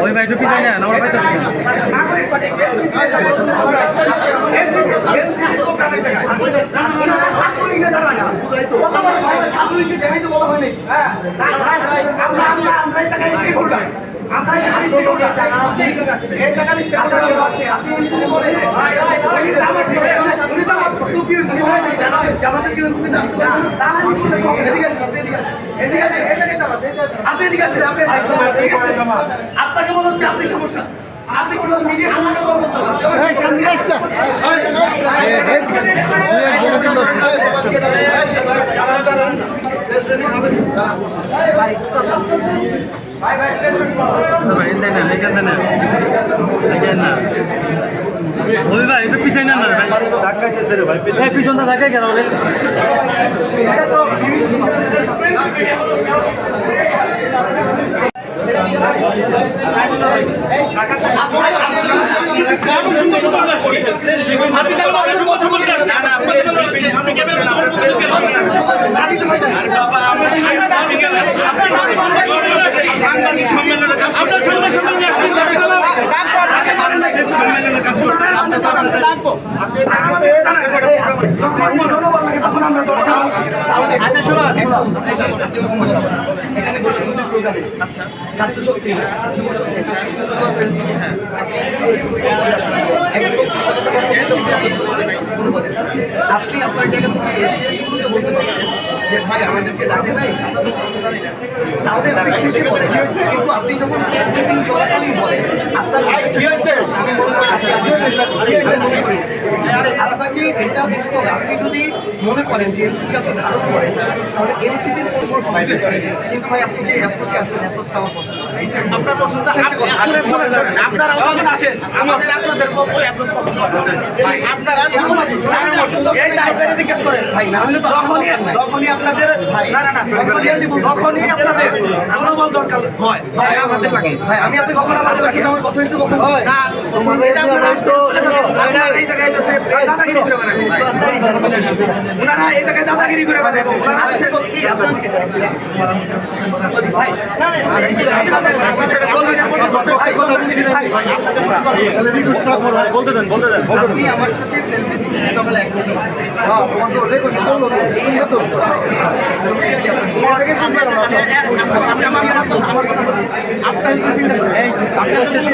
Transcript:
ওই ভাই টুপি যায় না আমার ভাই তো আপনাকে মনে হচ্ছে আপনি সমস্যা আপনি কোনো মিডিয়ার সঙ্গে কথা বলতে ওই ভাই একটু পিছাই না ভাই ধাক্কাইতেছে রে ভাই পিছনটা ধাক্কাই কেন সম্মেলনে কাজ করতে ছাত্র শক্তি আপনি আপনার জায়গা থেকে এসে শুরুতে বলতে পারছেন যে ভাই আমাদেরকে ডাকে নাই তাহলে আপনি শেষে বলেন, কিন্তু আপনি যখন মিটিং চলাকালীন বলেন আপনার আমি মনে করি আপনাকে এটা বুঝতে হবে। আপনি যদি মনে করেন যে এনসিপি আপনি ধারণ করেন তাহলে এনসিপির কোনো সমস্যা নেই, কিন্তু ভাই আপনি যে অ্যাপ্রোচে আসছেন অ্যাপ্রোচটা আমার পছন্দ আপনার পছন্দ আপনারা আসেন আমাদের আপনাদের অ্যাপ্রোচ পছন্দ আপনারা জিজ্ঞেস করেন ভাই না হলে যখনই আপনাদের যখনই আপনাদের জনবল দরকার হয় ভাই আমাদের লাগে ভাই আমি আপনি কখনো আমাদের সাথে আমার কথা হয়েছে কখনো না এই জায়গায় দাদাগিরি করে বেড়াবে ওনারা এই জায়গায় দাদাগিরি করে বেড়াবে ওনারা আসছে কি আপনাদেরকে ভাই বলতে দেন আপনি আমার সাথে সকালে এক আপনার শেষ